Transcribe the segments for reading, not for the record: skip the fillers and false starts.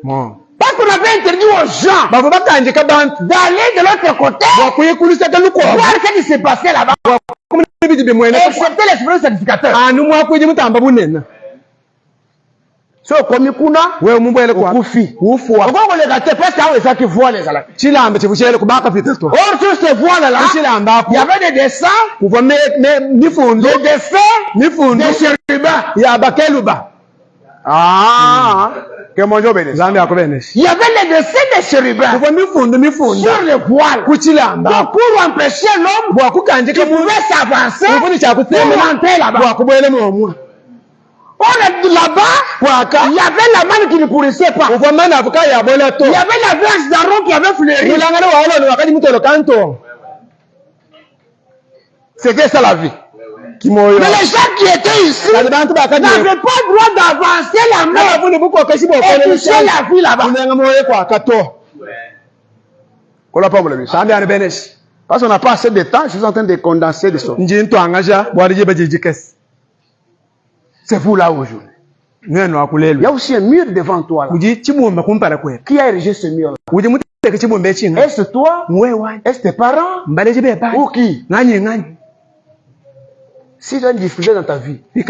Parce qu'on avait interdit aux gens d'aller de l'autre côté, voir ce qui s'est passé là-bas, excepté l'esprit sacrificateur. So komi kuna wewe mumbo ele kwa kufi ufua ogongo le gâteau parce que awe ça qui voit les ala chilamba chivuchele kubaka piteto or sur ce voile là chilamba il y avait des dessins kuva mifundo des dessins mifundo des chérubins ya bakeluba que monjo bene zambi akobeneshi il y avait les dessins des chérubins kuva mifundo sur le voile kuchilamba donc pour empêcher l'homme bwa kukanjika qui pouvait s'avancer ubuni cha rentrer là-bas bwa kubwele momwa. Là-bas, il y avait la manne qui ne pourrissait pas. Il y avait la verge d'Aaron qui avait fleuri. C'était ça la vie. Mais les gens qui étaient ici n'avaient pas le droit d'avancer la main et toucher la vie là-bas. Parce qu'on n'a pas assez de temps, je suis en train de condenser des choses. C'est vous là aujourd'hui. Il y a aussi un mur devant toi là. Qui a érigé ce mur là? Est-ce toi? Est-ce tes parents? Ou qui? Si tu as une difficulté dans ta vie, il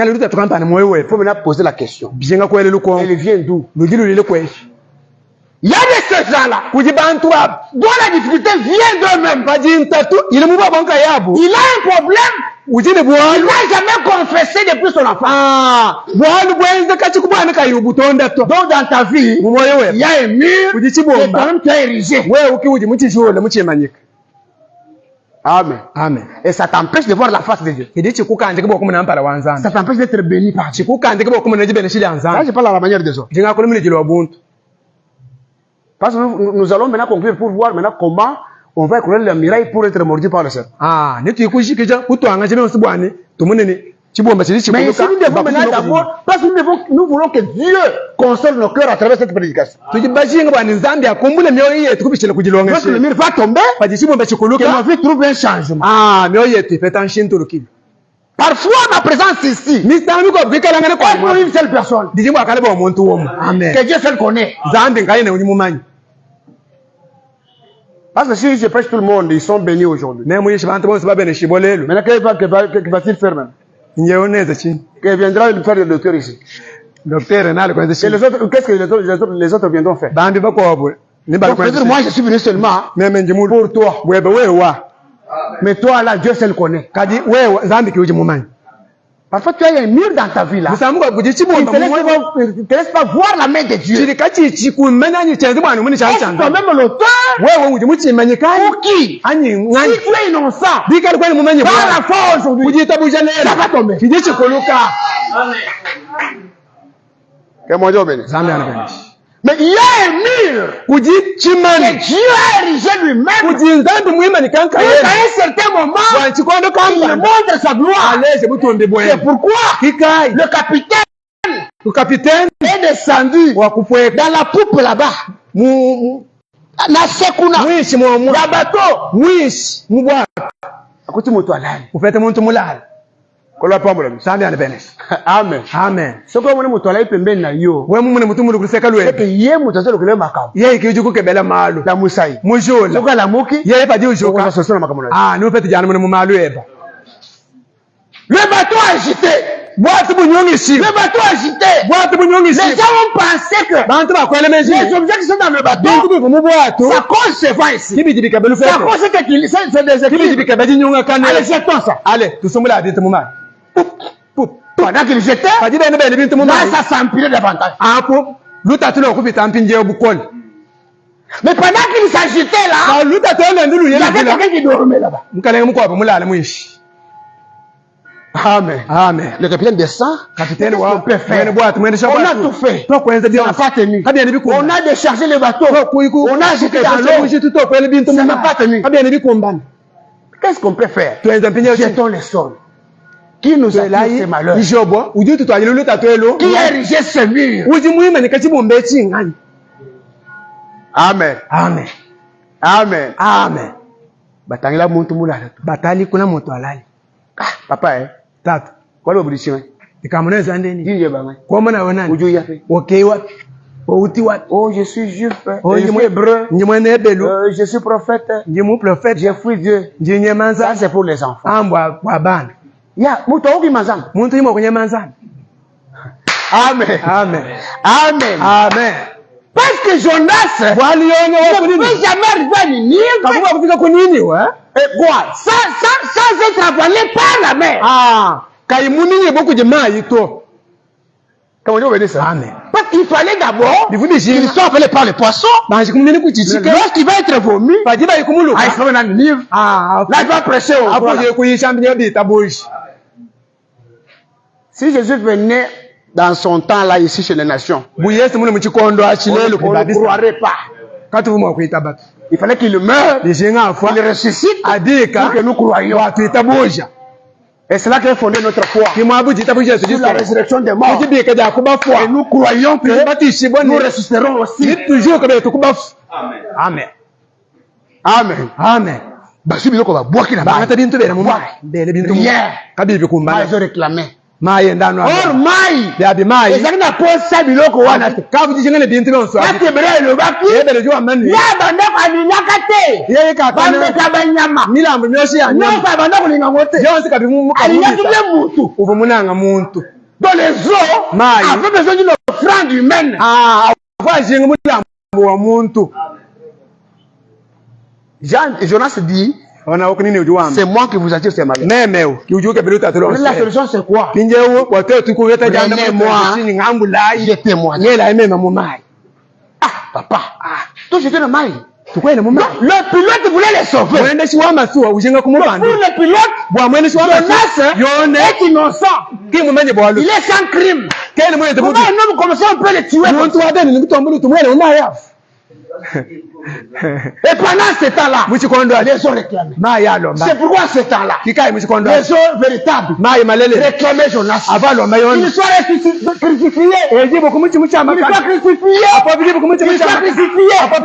faut maintenant poser la question. Elle vient d'où? Il y a de ces gens-là dont la difficulté vient d'eux-mêmes. Il a un problème. Il n'a jamais confessé depuis son enfance. Donc dans ta vie, il y a un mur que toi-même tu as érigé. Amen. Amen. Et ça t'empêche de voir la face de Dieu. Ça t'empêche d'être béni par Dieu. Là, je parle à la manière des autres. Parce que nous allons maintenant conclure pour voir maintenant comment on va écouler la miraille pour être mordu par le serpent. Mais ici nous devons maintenant d'abord, parce que nous voulons que Dieu console nos cœurs à travers cette prédication. Lorsque le mur va tomber, que ma vie trouve un changement. Parfois, ma présence ici est pour une seule personne. Amen. Que Dieu seul connaît. Parce que si je prêche tout le monde, ils sont bénis aujourd'hui. Maintenant, que va-t-il faire même? Que viendra faire le docteur ici. Et les autres, qu'est-ce que les autres viendront faire? Donc, peut-être moi, je suis venu seulement pour toi. Mais toi, là, Dieu seul connaît. Parfois, tu as un mur dans ta vie là. Tu ne te laisses pas voir la main de Dieu. Est-ce toi-même l'auteur? Pour qui? Si tu es innocent, par la foi aujourd'hui, ça va tomber. Mais il y a un mur que Dieu a érigé lui-même. Et à un certain moment, il montre sa gloire. C'est pourquoi le capitaine est descendu dans la poupe là-bas. Na sekuna ya bateau. Akuti moto alali. Amen. Amen. Ce que vous moto alali pembeni na yo. C'est que yé moto azalo kele makao. La musai. Soka la moki. On se sona makamona. Le bateau agité. Le bateau agité. Les gens ont pensé que les objets qui sont dans le bateau, ça cause ce vent ici. Ça cause c'est des équilibres. Allez, jetons ça. Pendant qu'il jetait, là, ça s'empirait davantage. Mais pendant qu'il s'agitait là, il y avait quelqu'un qui dormait là-bas. Amen. Amen. Le capitaine descend. Capitaine, on a tout fait. Ça n'a pas tenu. On a déchargé le bateau. On a jeté dans l'eau. Ça n'a pas tenu. Qu'est-ce qu'on peut faire? Jetons les sorts. Qui nous a fait ces malheurs? Qui a érigé ce mur? Amen. Amen. Amen. Amen. Batali kuna moto alali. Papa Tata. Kwa lo budishiwe. Ikamuneza ndeni. Ndiye banga. Kwa mwana wanani? Uju yafe. Okay wapi? Oh, je suis juif. Je suis hébreu. Je suis prophète. J'ai fui Dieu. Ça, c'est pour les enfants. Ya, Amen. Amen. Amen. Amen. Parce que Jonas ne peut jamais arriver à Ninive. Et quoi? Sans être avalé par la mer. Comment on veut dire ça? Amen. Parce qu'il fallait d'abord qu'il soit avalé par les poissons. Lorsqu'il va être vomi, il sera dans Ninive. Là, il va prêcher au roi. Si Jésus venait dans son temps là ici chez les nations, on ne croirait pas. Il fallait qu'il meure, qu'il ressuscite pour que nous croyions. Et c'est là qu'est fondée notre foi. Sur la résurrection des morts. Et nous croyons que nous ressusciterons aussi. Amen. Amen. Amen. Rien. Ils ont réclamé. Or mai ezalina posa biloko wana te kati ebele elobaki yabanda kalingaka te bameka banyama nyonso abanda kolinga ngo te alingaki bie mutu dans les eaux avait besoin d'une offrande humaine. Jonas dit, c'est moi qui vous attire ces malheurs. La solution c'est quoi? Prenez-moi, jetez-moi. Ah, papa, toi j'étais le maïs. Le pilote voulait les sauver. Le pilote, Jonas est innocent. Il est sans crime. Comment un homme comme ça on peut le tuer? Et pendant ce temps-là, les gens réclamaient. C'est pourquoi ce temps-là, les gens véritables réclamaient Jonas. Il soit crucifié. Il soit crucifié.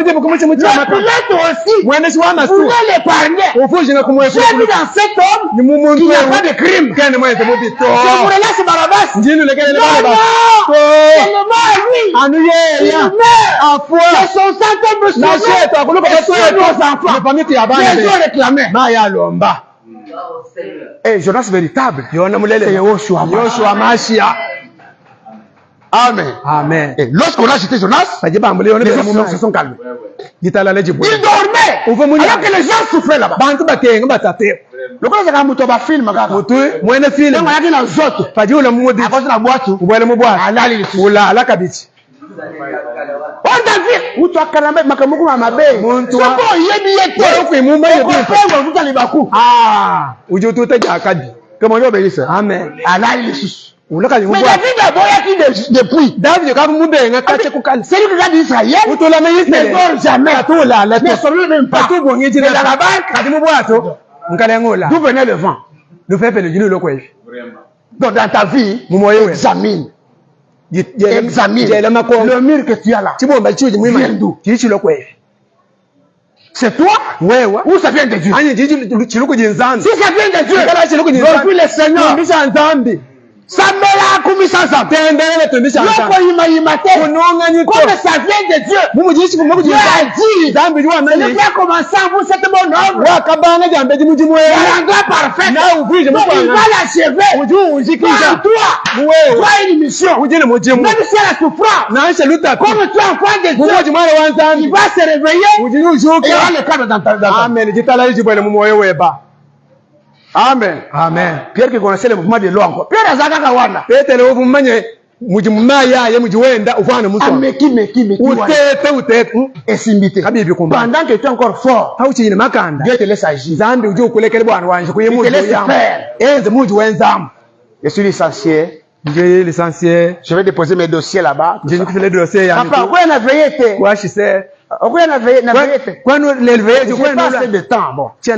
Le pilote aussi voulait l'épargner. J'ai vu dans cet homme qu'il n'y a pas de crime. C'est pour là, c'est Barabbas. Non, c'est le mal, lui. Il meurt. C'est son sang tombe sur nous. Les gens réclamaient. Et Jonas véritable. C'est Yoshua Mashiach. Amen. Amen. Et lorsqu'on a jeté Jonas, les gens se sont calmés. Ils dormaient. Alors que les gens souffraient là-bas. Le quoi c'est quand tu vas film, on t'a vu où tu as carambé makamuku à ma baie. Comment on obéit ça? Amen. Allah il est. Mais David d'abord il a dit depuis. David c'est lui qui a dit Israël. Ne dort jamais. Ne sommeille même pas. Mais dans la banque. D'où venait le vent? Donc dans ta vie, examine. Examine le mur que tu as là. Vient d'où? C'est toi? Ou ça vient de Dieu? Si ça vient de Dieu, depuis le Seigneur, Samela Kumi Sansa. Comme ça vient de Dieu. Dieu a dit, ne pas commencer à vous cette bonne œuvre. La rendra parfaite. Donc il va l'achever. Par toi, toi une mission. Même si elle a souffrance, comme tu es enfant de Dieu, il va se réveiller et il aura le cadre dans ta vie. Amen. Amen. Pierre qui connaissait le mouvement de l'eau encore. Pierre Azaka Wana. Pendant que tu es encore fort, Dieu te laisse agir. Il te laisse faire. Je suis licencié. Je vais déposer mes dossiers là-bas. Papa, pourquoi il y a veillé? Pourquoi il y a veillé? Je n'ai pas assez de temps. Bon. Je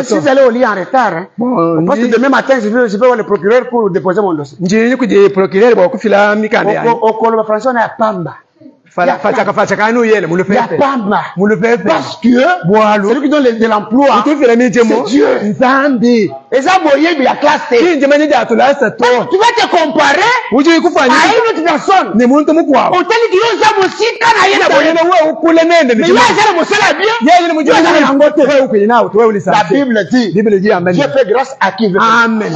suis allé au lit en retard. Parce que demain matin, je vais voir le procureur pour déposer mon dossier. Au Colombie français, on est à Pamba. Il n'y a pas marre. Parce que celui qui donne de l'emploi, c'est Dieu. Et ça, il y a classe. Tu vas te comparer à une autre personne. On t'a dit que tu as aussi quand il y a la Bible dit, Dieu fait grâce à qui veut. Amen.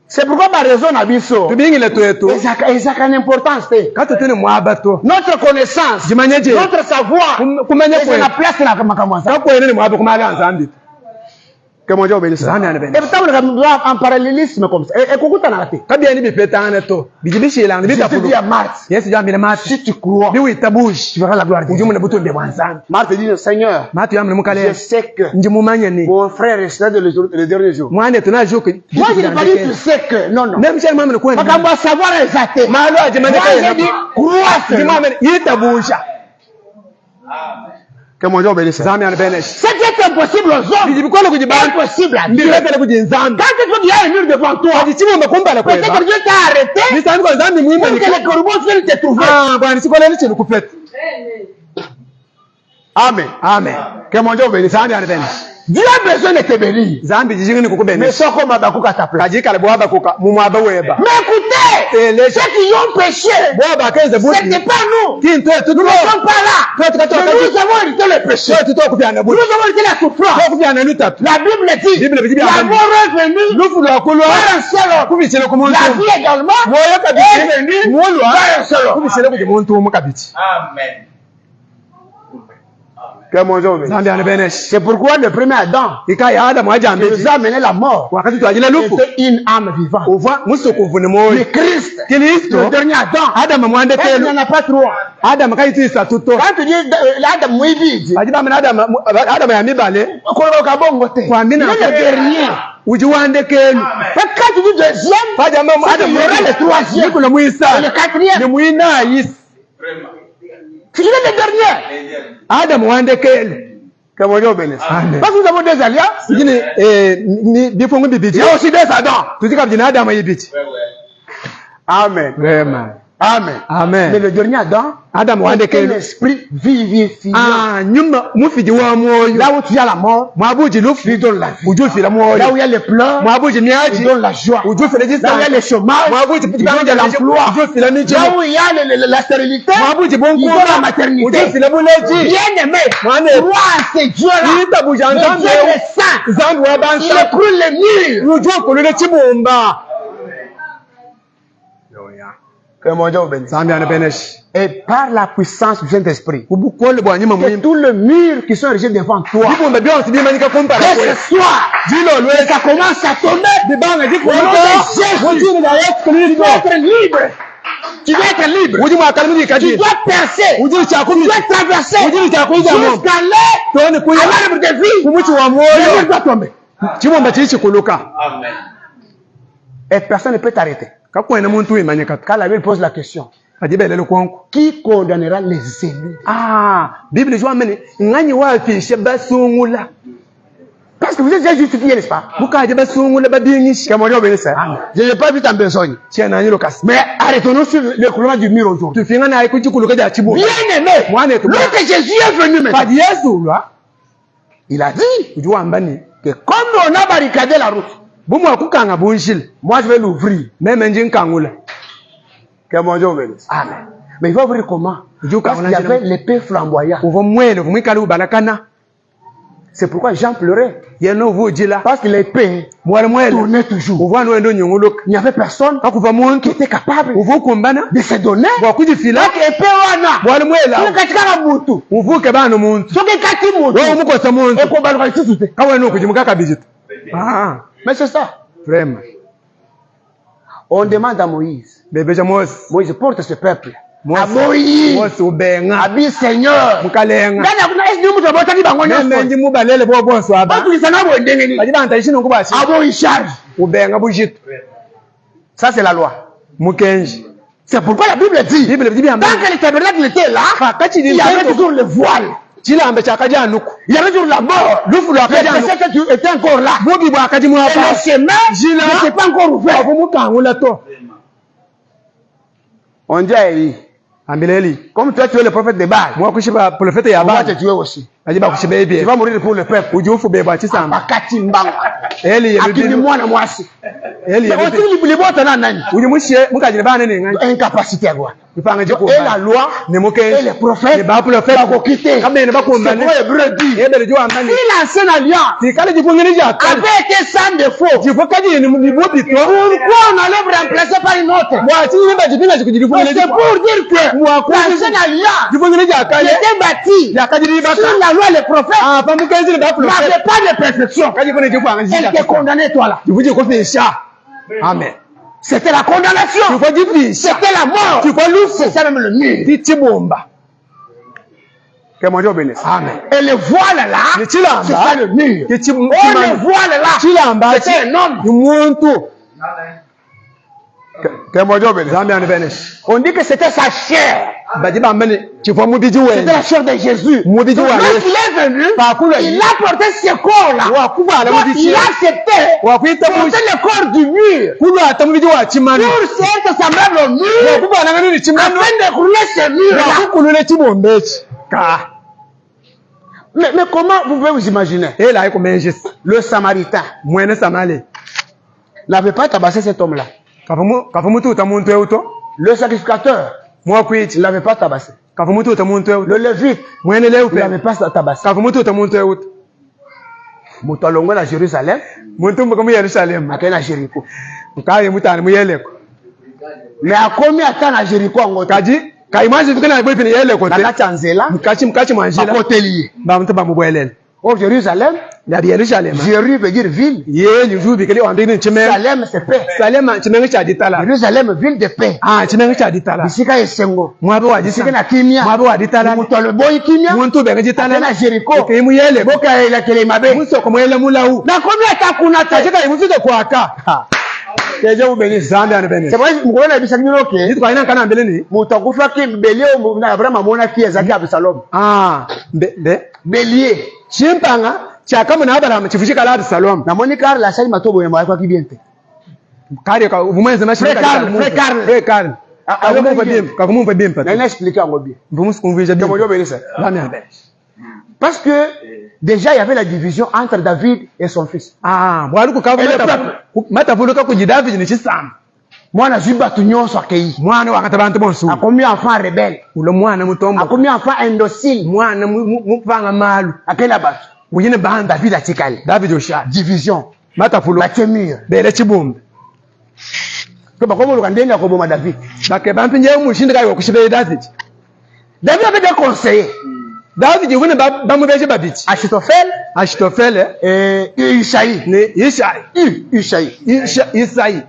C'est pourquoi ma raison n'a pas une importance. Notre connaissance, notre savoir, c'est la place de la Kamakamwansa. Que mon Dieu obéisse. Et pourtant, on doit en parallélisme comme ça. Et coucou t'en as raté. Je te dis à Marthe, si tu crois, tu verras la gloire de Dieu. Marthe dit, Seigneur, je sais que mon frère est là le dernier jour. Moi, je n'ai pas dit tu sais que. Non, non. Même si elle m'a dit, on va savoir exactement. Moi, j'ai dit, crois seulement. Que mon Dieu obéisse. C'est impossible aux hommes. Impossible à Dieu. Quand tu dis qu'il y a un mur devant toi, peut-être que Dieu t'a arrêté. Pour que les corbeaux viennent te trouver. Amen. Amen. Que mon Dieu obéisse. Dieu a besoin de te bénir. Mais sans comme Abakouk à ta place. Mais écoutez, ceux qui ont péché, ce n'était pas nous. Nous ne sommes pas là. Nous avons hérité le péché. Nous avons hérité la souffrance. La Bible dit, la mort est venue par un seul homme. La vie également est venue par un seul homme. Amen. C'est pourquoi le premier Adam qui nous a amené la mort était une âme vivante. Le Christ, le dernier Adam, il n'y en a pas trois. Quand tu dis l'Adam Mouibid, il est le dernier. Quand tu dis deuxième, il y aura le troisième et le quatrième. C'est le dernier. Adam Wandekele. Que mon Dieu bénisse. Parce que nous avons des alliances. Il y a aussi des Adam. Amen. Vraiment. Amen. Amen. Mais le dernier Adam, est un esprit vivifiant. Là où tu as la mort, il donne la vie. Là où il y a les pleurs, il donne la joie. Là où il y a le chômage, il donne l'emploi. Là où il y a la stérilité, il donne la maternité. Bien aimé, roi, c'est Dieu-là. Le Dieu est saint. Il écroule les murs. Que mon Dieu bénisse. Et par la puissance du Saint-Esprit, que tous les murs qui sont érigés devant toi, ce soir, ça commence à tomber. Tu dois être libre. Tu dois être libre. Tu dois percer. Tu dois traverser jusqu'à l'arbre de vie. Le mur doit tomber. Et personne ne peut t'arrêter. Quand la Bible pose la question, qui condamnera les ennemis? Bible dit, parce que vous êtes déjà justifié, n'est-ce pas? Je n'ai pas vu ta besogne. Mais arrêtons-nous sur l'écroulement du mur aujourd'hui. Bien aimé, lorsque Jésus est venu maintenant, il a dit que comme on a barricadé la route, moi je vais l'ouvrir. Que mon Dieu bénisse. Amen. Mais il va ouvrir comment? Parce qu'il y avait l'épée flamboyante. C'est pourquoi Jean pleurait. Parce que l'épée tournait toujours. Il n'y avait personne qui était capable de se donner. Donc l'épée mais c'est ça. Vraiment. On demande à Moïse. Moïse porte ce peuple. À Moïse. À dit Seigneur. Ça c'est la loi. C'est pourquoi la Bible dit, tant que le tabernacle était là, il y avait toujours le voile. Il y avait toujours la mort. Le péché était encore là. Et le chemin n'était pas encore ouvert. On dit à Élie, comme toi tu es le prophète de Baal, moi je vais te tuer aussi. Tu vas mourir pour le peuple. Incapacité à quoi? Et la loi, et les prophètes, c'est l'ancienne alliance avait été sans défaut. Pourquoi on allait remplacer par une autre? C'est pour dire que l'ancienne alliance était bâtie sur la loi et les prophètes n'avaient pas de perfection. Elle te condamnait toi là. Amen. C'était la condamnation. C'était la mort. C'est ça même le mur. Que mon Dieu bénisse. Amen. Et le voile là, c'est ça le mur. Et le voile là, c'est un homme. Que mon Dieu bénisse. On dit que c'était sa chair. C'était la chair de Jésus. Quand il est venu, il a porté ce corps-là. Il a accepté porter le corps du mur. Pour être semblable au mur, afin de rouler ce mur-là. Mais comment vous pouvez vous imaginer? Le Samaritain n'avait pas tabassé cet homme-là. Le sacrificateur, il n'avait pas tabassé. Le Lévite, il n'avait pas tabassé. Moutalongo à Jérusalem, à Jéricho. Mais à combien de temps à Jéricho en Gotadi? Au Jérusalem, Jéru veut dire ville. Salem c'est paix. Jérusalem ville de paix. Bisika Esengo. Bisika na Kimia. Mutolo boy Kimia. Na Jericho. Boka ila kele mabe. Na combien de temps kuna ta? Que Dieu vous bénisse. C'est vrai, vous voyez la bisaki ok. Mutakufa ki bélier ou na Abraham amona ki ezaki Absalom. Bélier. Chimpanga, chaka muna Abraham chifushika la Absalom. Na Monica la sali matobo ya kwa kibiente. Kare ka vous zema shika. Frère Karl. Comment on peut bien pas. Expliquer en bien. Vous me convient bien. Comment Dieu bénisse. Parce que déjà il y avait la division entre David et son fils. Moi na zuba tunyoso akei. Mwana wakati bantu bonsu. Akomi enfant rebelle. Ulo mwana mutombo. Akomi enfant indocile. Mwana mupanga malu. Akela batu. Uyine banda David atikali. David osha. Division. Matafulo. Batemir. Bele chibumbe. Kwa bakomo lukandenga ko boma David. Bake bantu nje umushindika yo kushibe David. David avait des conseillers. David yubune bamubeje babiti. Achitophel et Isaïe. Isaïe.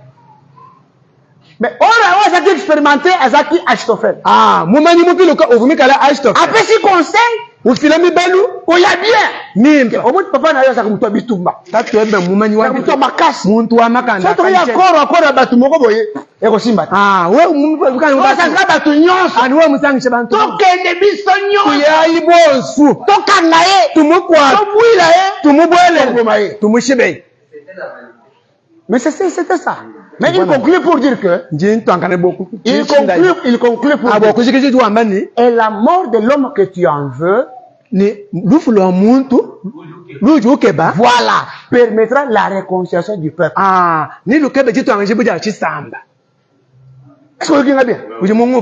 Mais on a aussi expérimenté Azaki Achitophel. Moumani mupilo ka ovumikala Achitophel. Après si conseil, ou filami belu, ou ya bien. Nimba. Au bout de papa na yo saka muto bitumba. Tatu ebe moumani wa muto makasi. Muntu wa makanda. Soto ya koro batu moko boye. Eko simba. We mukana basanga batu nyonso. Ani we musangishe bantu. Tokende biso nyonso. Ya ibonsu. Tokanga ye. Tumukwa. Tomuila ye. Tumubwele. Tomumaye. Tumushibe. Mais c'était ça. Mais il conclut pour dire que il conclut pour dire et la mort de l'homme que tu en veux voilà permettra la réconciliation du peuple. Est-ce que vous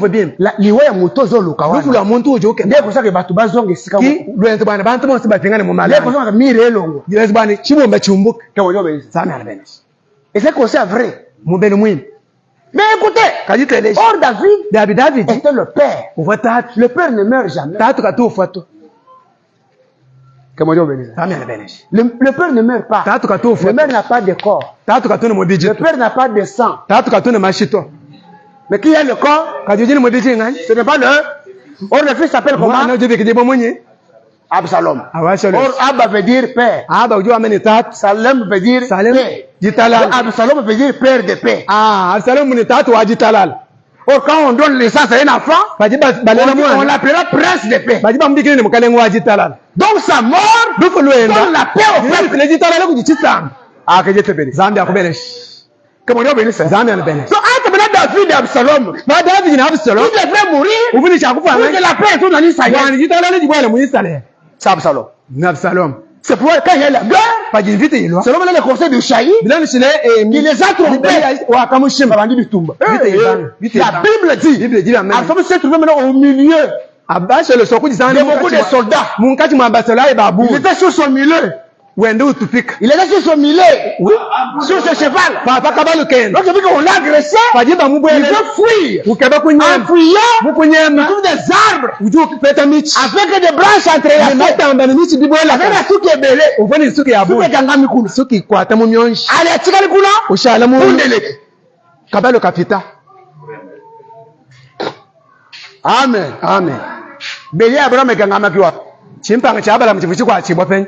bien? Liwe ya mutozo lukawa. Lufu la muntu ujoke. Ndiye kusaka batu bazonge sika. Lwenze bana bantu bonse bapingane mu mala. Ndiye kusaka mire elongo. Ndiye bana chibomba chumbuka. Kewo yobe sana albenes. Et c'est que c'est vrai. Mais écoutez, or David était le père. Le père ne meurt jamais. Le père ne meurt pas. Le père n'a pas de corps. Le père n'a pas de sang. Mais qui est le corps? Ce n'est pas le. Or le fils s'appelle comment? Absalom. Or Abba veut dire père. Salem veut dire paix. Absalom veut dire père de paix. Or quand on donne naissance à un enfant, on l'appellera prince de paix. Donc sa mort donne la paix au peuple. Que mon Dieu bénisse. Donc entre maintenant David d'Absalom. Ba David na Absalom. Il devrait mourir. Uvuni chakufa. Pour que la paix soit dans Israël. Wani jitalala jibwele mu Israël. C'est Absalom. Absalom. C'est pourquoi quand il y a la guerre, selon le conseil de Chaï, il les a trompés. La Bible dit, Absalom s'est trouvé maintenant au milieu de beaucoup de soldats. Il était sur son milieu. Il était sur son milieu, sur ce cheval. Donc, depuis qu'on l'a agressé, il veut fuir. En fuyant, il trouve des arbres avec des branches entrelacées. Avec la souki est belée. Souki est gangami kuna. Allez, tikali kuna. Kundele. Kabalo kapita. Amen. Amen. Belé Abraham est gangama kiwa. Chimpanga chabala mchifuchi kwa chibwapen.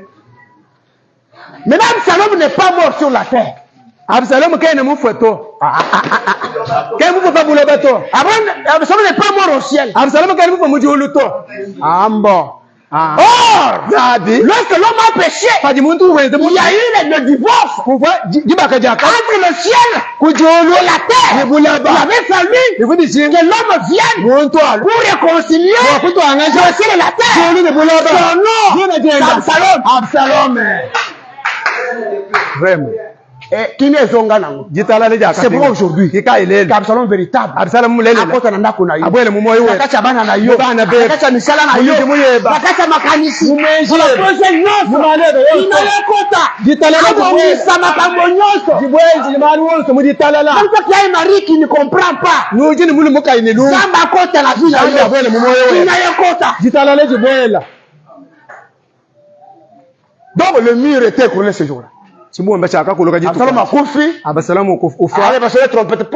Maintenant, Absalom n'est pas mort sur la terre. Absalom kene mufweto. Kene mufweto bulobato. Absalom n'est pas mort au ciel. Absalom kene mufweto mujuluto. Ambo. Or, lorsque l'homme a péché, il y a eu le divorce entre le ciel et la terre. Il avait fallu que l'homme vienne pour réconcilier le ciel et la terre. Son nom, c'est Absalom. Absalom. Vraiment. C'est pour aujourd'hui. Absalom véritable. Absalom un mari qui ne comprend pas. Donc le mur était écroulé ce jour-là. Absalom a confié. Absalom a allez parce que les trompettes.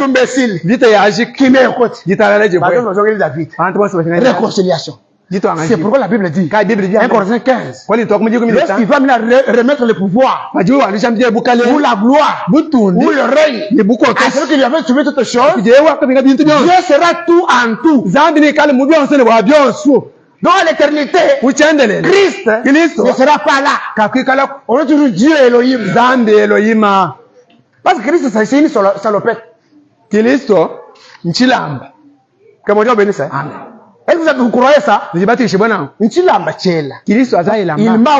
Imbécile. Qui met en côte. David. Réconciliation. C'est pourquoi la Bible dit, 1 Corinthiens 15, lorsqu'il va remettre le pouvoir, ou la gloire, ou le règne, à celui qui lui avait trouvé toutes choses, Dieu sera tout en tout. Dans l'éternité, Christ ne sera pas là. On dit toujours Dieu Elohim. Parce que Christ, c'est une salopette. Que mon Dieu bénisse. Amen. Est-ce que vous croyez ça? Il m'a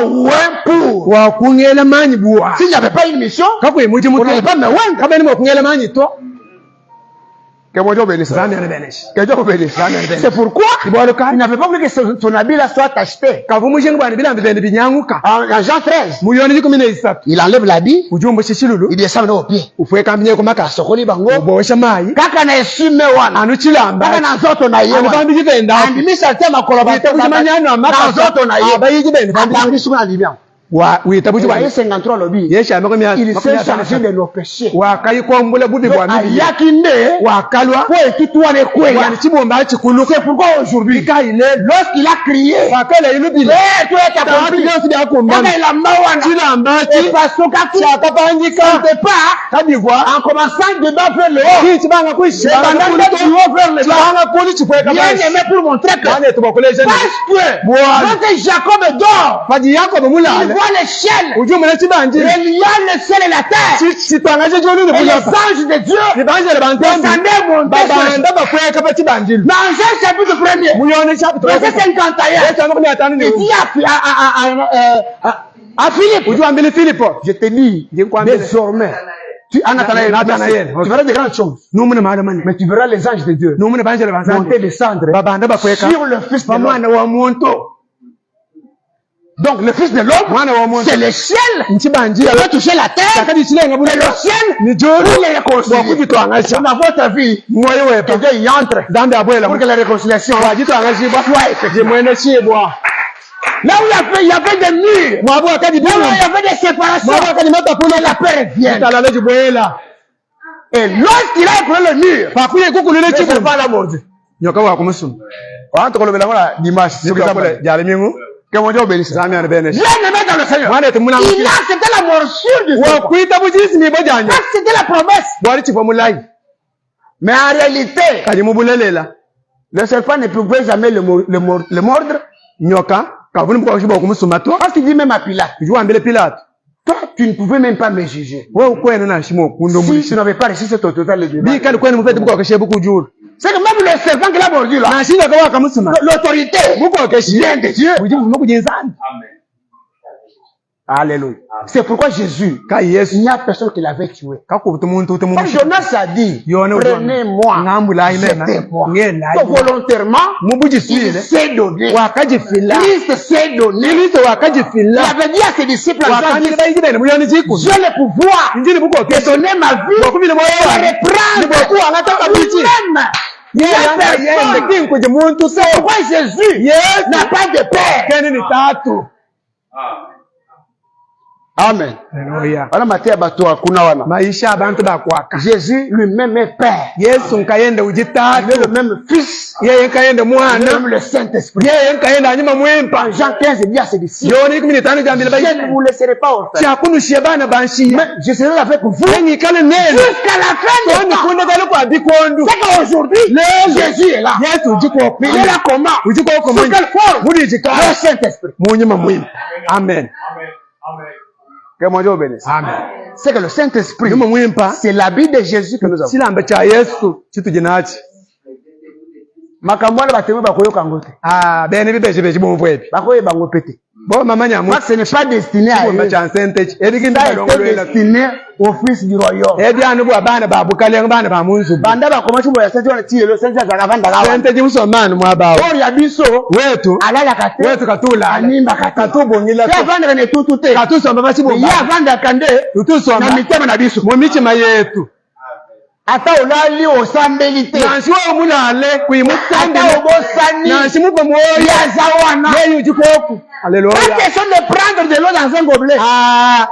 oué pour. S'il n'y avait pas une mission, on n'allait pas me oindre. Que mon Dieu bénisse. Que Dieu vous bénisse. C'est pourquoi il n'avait pas voulu que son habit là soit acheté. En Jean 13, il enlève l'habit, il descend au pied. Kaka na esime wana. Kaka na zoto na yewa. Andimisa tema kolobata. Na zoto na yewa. Andimisa na libyan. Il s'est chargé de nos péchés. C'est pourquoi aujourd'hui, lorsqu'il a crié, en commençant de bas vers le haut, bien aimé pour montrer que parce que Jacob dort, il voit les ciels, reliant le ciel et la terre, et les anges de Dieu descendaient monter dans Jean chapitre 1er, verset 51, il dit à Philippe, je te dis désormais, tu verras de grandes choses, mais tu verras les anges de Dieu monter et descendre sur le Fils de l'homme. Donc le Fils de l'homme, c'est le ciel qui va toucher la terre, et le ciel pour les réconcilier. Dans votre vie, que Dieu y entre pour que la réconciliation soit effective. Là où il y avait des murs, là où il y avait des séparations, la paix vient. Et lorsqu'il a écroulé le mur, ne s'est pas la mordu. Que mon Dieu bénisse. Bien aimé dans le Seigneur. Il a accepté la morsure du Seigneur. C'était la promesse. Mais en réalité, le serpent ne pouvait jamais le mordre. Parce qu'il dit même à Pilate, Toi, tu ne pouvais même pas me juger. Si tu n'avais pas réussi cette total de débat. C'est que même le serpent qu'il a mordu là, l'autorité vient de Dieu. Amen. Alléluia. C'est pourquoi Jésus, il n'y a personne qui l'avait tué. Jonas a dit, prenez-moi, jetez-moi. Donc volontairement, il s'est donné. Christ s'est donné. Il avait dit à ses disciples, j'ai le pouvoir de donner ma vie et reprendre lui-même. C'est pourquoi Jésus n'a pas de père. Amen. Jésus lui-même est Père. Il est le même Fils. Il est le même le Saint-Esprit. Jean 15 dit à ses disciples, je ne vous laisserai pas orphelins, mais je serai avec vous jusqu'à la fin du temps. C'est qu'aujourd'hui, Jésus est là. Mais il est là comment? Sous quelle forme? Le Saint-Esprit. Amen. Que mon Dieu bénisse. Amen. C'est que le Saint-Esprit, c'est l'habit de Jésus que nous avons. Ce n'est pas destiné à eux. Ça a été destiné au fils du royaume. Ata olali osambelite nansi omulale kuimutanda obosani nansi mubomoya zawana yeyu jikoku. Alléluia. Pas question de prendre de l'eau dans un gobelet.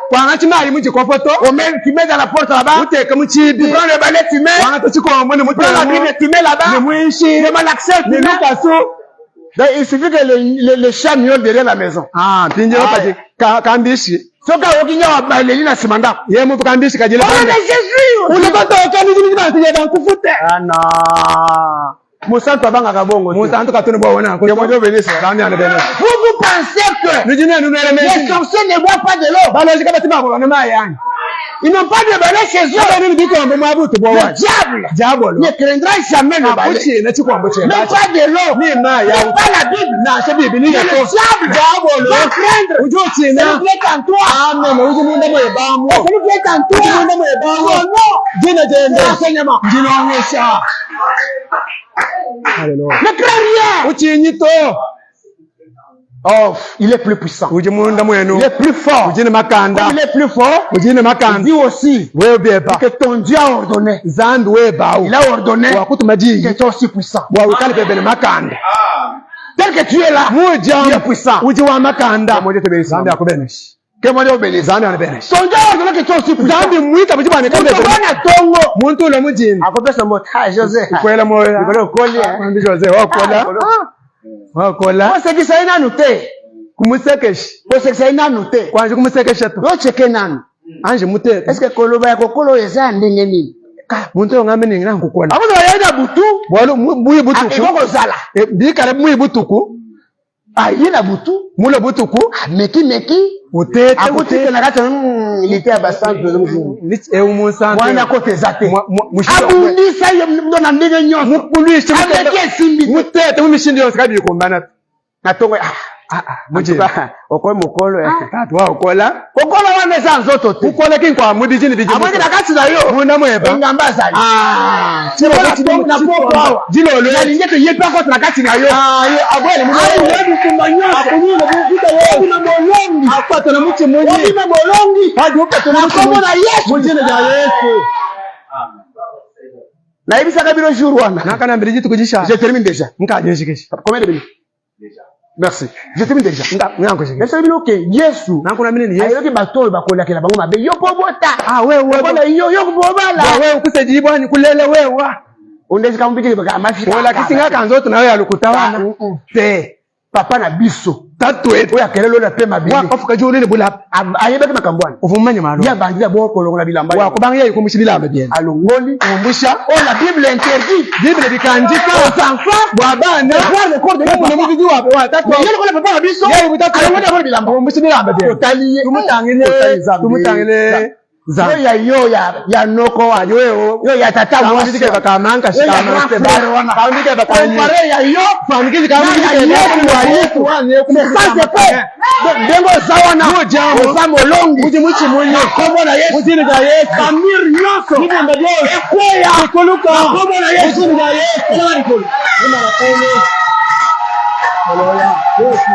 Kwanga chimali mujikofoto o même tu mets dans la porte là-bas uteka muchibi prends le balai tu mets kwanga tuchikombo ne mutela la Bible tu mets là-bas ne muishi ne malaxer tu mets. Donc il suffit que le chat miaule derrière la maison. Pinje pati kambishi soka okinya wa baleli na simanda ye mu kambishi kajile bana Jésus unakoto okani zini bana tije kufute Musanto abanga kabongo Musanto katone bo wona ko mojo benesa kami ane benesa. Vous pensez que les sorciers ne boivent pas de l'eau? Bana zika batima ko na mai yani. Ils n'ont pas de balai chez eux. Le diable ne craindra jamais le balai. Mais pas de l'eau. C'est pas la Bible. Le diable va craindre. C'est le qui est en toi. Amen. C'est le qui est en toi. Non. L'enseignement. Ne crains rien. Oh, il est plus puissant. Il est plus fort. Comme il est plus fort, il dit aussi que ton Dieu a ordonné. Il a ordonné que tu es aussi puissant. Tel que tu es là, tu es puissant. Que mon Dieu bénisse. Ton Dieu a ordonné que tu es aussi puissant. C'est qui ça a noté. C'est a noté. Est-ce que Koloba ya kokolo eza ndenge nini? Muntu ngambe ninga nkukona. Abuzo yaenda butu. Muyi butuku. Akoko zala. Bikare muyi butuku. Yena butu. Mula butuku. Meki. Utete na kati il était à Bassan de nous. Wana kote zate. Abundisa yo na ndenge nyoso. Mukuluisha mutete mumishindi yose kabi kumbana. Natongo mujiba okoye mukolo tatu wa okola wane zanzoto te ukola kinkwa mudijini dijini amwe nakati na yo muna mweba ngamba zali chimo kidogo na poko jilolo yalingeto yepa kwa nakati na yo abwele mudijini kumanya akunyina bufika wewe na bolongi apato na muchi munyi na bolongi hadi upato na muchi munyi na Yesu mujine ja Yesu. Na ibisa kabiro jour wana nakana mbiri jitu kujisha. Je termine déjà nkajeshikisha combien de minutes déjà? Merci. Je termine déjà. Merci bien OK. Yesu. Nakuna minini Yesu. Ayoki bato bakola kela bango mabe yo pobota. Wewe. Bona yo kubobala. Wewe ukusejibwa ni kulele wewe. Undezi kambikile baka amafi. Wala kisinga kanzo tunayo alukutawana. Te. Papa na biso. Tatwe. Oya kelelo na pema bili. Wa kofuka jole le bulap. Ayebaki makambwani. Ufumanya malo. Ya bandila bo kolongola bilamba. Wa kubanga yeye kumushililamba bien. Alongoli kumbusha. Oh la Bible interdit. Bible bikandika aux enfants bwana. Voir le corps de l'homme. Mu muvigi wa tatwa. Yele kola papa biso. Yeye mutatu. Alongoli ko bilamba. Kumushililamba bien. Totaliye. Tumutangile. Yo ya noko wa yo ya tata wa ndike bakamanka shikama ndike bakani pare ya yo famiki kama ndike wa yetu sasa pe ndengo sawa na osamo longi muchi munyo komo na Yesu muchi na Yesu kamir nyoso nibenda Yesu ekweya koluka komo na Yesu muchi na Yesu nani kolu nima na kono haleluya Yesu.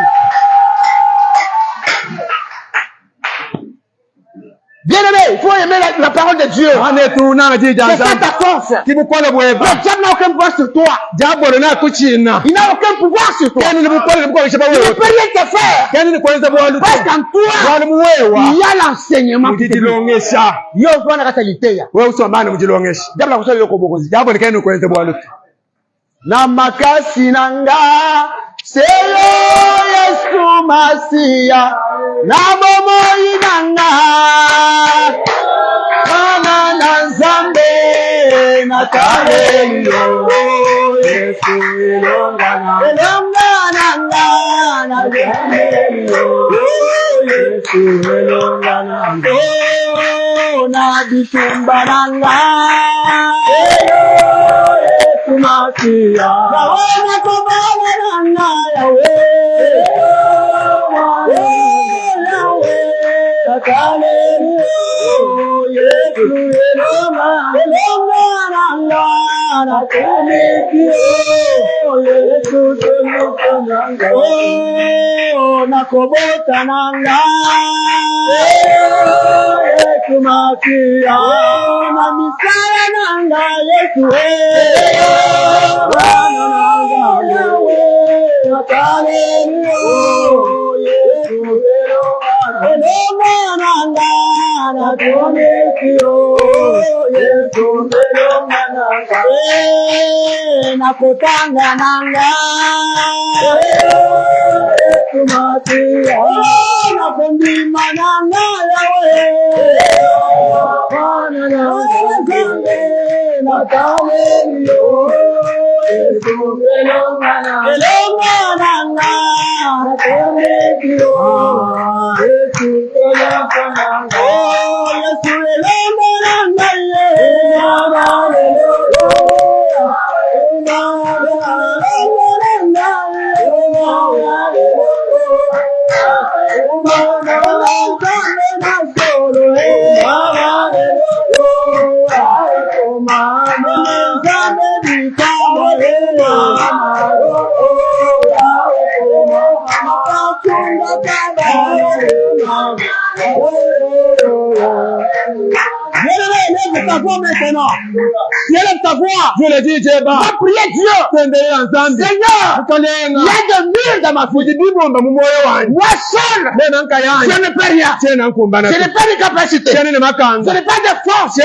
Bien-aimé, il faut aimer la parole de Dieu. C'est ça ta force. Le diable n'a aucun pouvoir sur toi. Il n'a aucun pouvoir sur toi. Il ne peut rien te faire. Parce qu'en toi, il y a l'enseignement. Namakasi nanga seyo Yesu Masia nabomoyi nanga mana na Nzambe nakalelo Yesu elongana na kalelo Yesu elongana na bitumba nanga Masia Yawana kubala na Yawe Yawe Takale Yesu eloma nanga na kumikio Yesu eloma nakobota nanga Yesu Masia na misaya nanga Yesu nakotanga nanga Masia nakondima nanga Yawe Bwana nanga nakalelo Yesu elongana nanga nakomekio Yesu elongana Yesu elongana ta voix maintenant. Tu élèves ta voix. Je le dis, Jéba. Va prier Dieu. Seigneur, il y a des murs dans ma vie. Moi seul, je ne peux rien. Je n'ai pas de capacité. Je n'ai pas de force.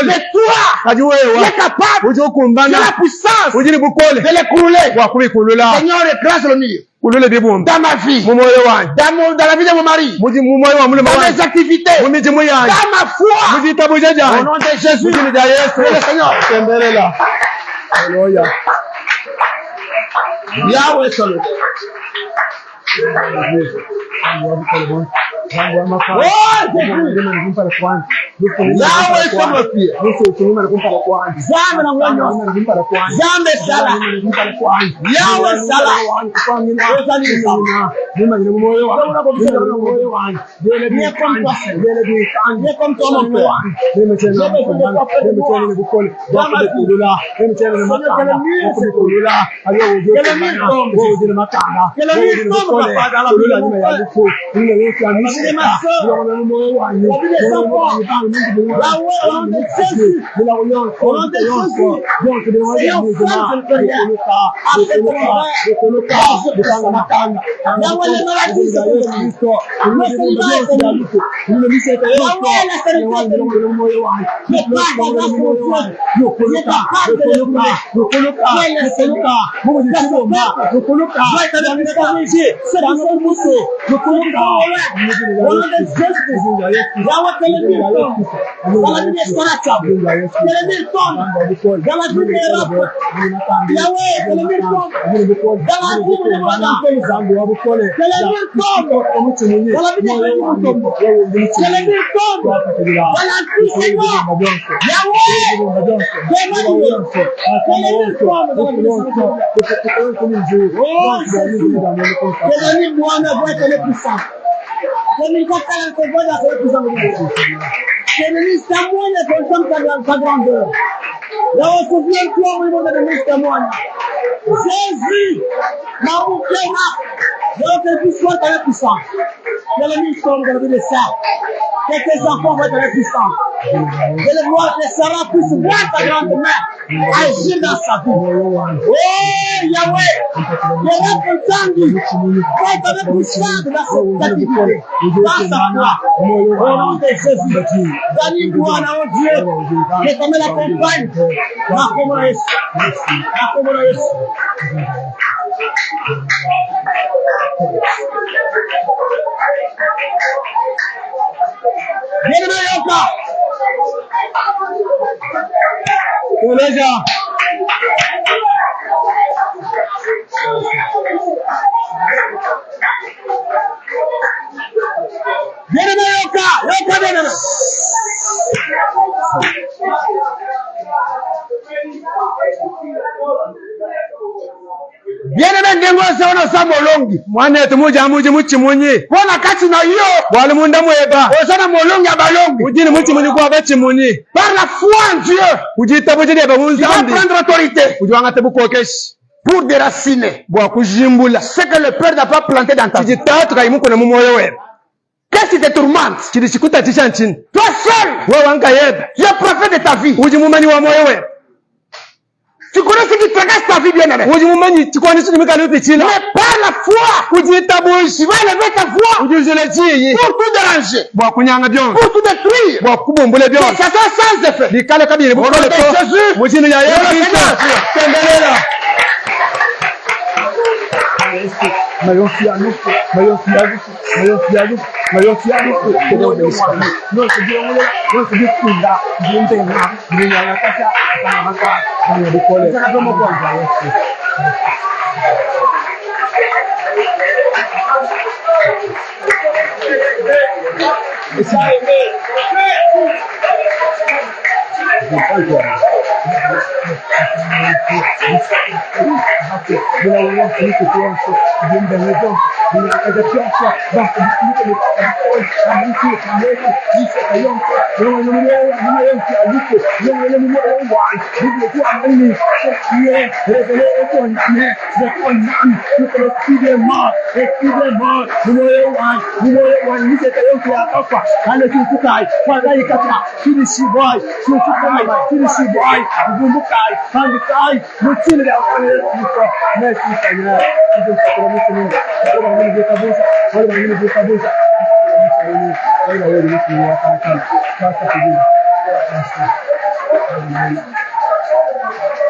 Mais toi, tu es capable. Tu as la puissance de l'écrouler. Seigneur, écrase le mur. Dans ma vie, dans la vie de mon mari, dans mes activités, dans ma foi, au nom de Jésus, le Seigneur. Alléluia. Yahweh seul. Que tes enfants vont être puissants. Que le roi de Sarah puisse voir ta grande main agir dans sa vie. Oh Yahweh, Yahweh Kontangi, va être puissant dans cette activité, dans sa foi. Au nom de Jésus, Dani gloire à Dieu, que comme la compagne, la communauté, la communauté. Bien-aimé Yoka, Koleja, bien-aimé Yoka, Yoka bien-aimé. Bien-aimé ndengo saona samolongi. Mwana yetu muja muje muchimunyi. Bona kati na hiyo. Wale munda mweba. Osana molongi abalongi. Ujini muchimunyi kwa bachimunyi. Par la foi en Dieu. Ujita bujini eba Tu vas prendre autorité. Ujuanga tebu kokeshi. Pour déraciner. Bwa kujimbula. Ce que le Père n'a pas planté dans ta vie. Ujitatu kaimuko na mumoyo wewe. Qu'est-ce qui te tourmente? Chilishikuta tishanchini. Toi seul. Wewe wanga yeba. Tu es prophète de ta vie. Ujimumanyi wa moyo wewe. Tu connais ce qui tracasse ta vie, bien-aimé. Ujimumanyi chikoni chimika lupi chila. Mais par la foi. Ujitabushi. Tu vas lever ta voix. Ujuzile chiyi. Pour tout déranger. Bwa kunyanga byonse. Pour tout détruire. Bwa kubumbule Que byonse. ça soit sans effet. Likale kabiri bukole Au nom de ko. Jésus. Mujini ya Yesu. Tendelela. Merci.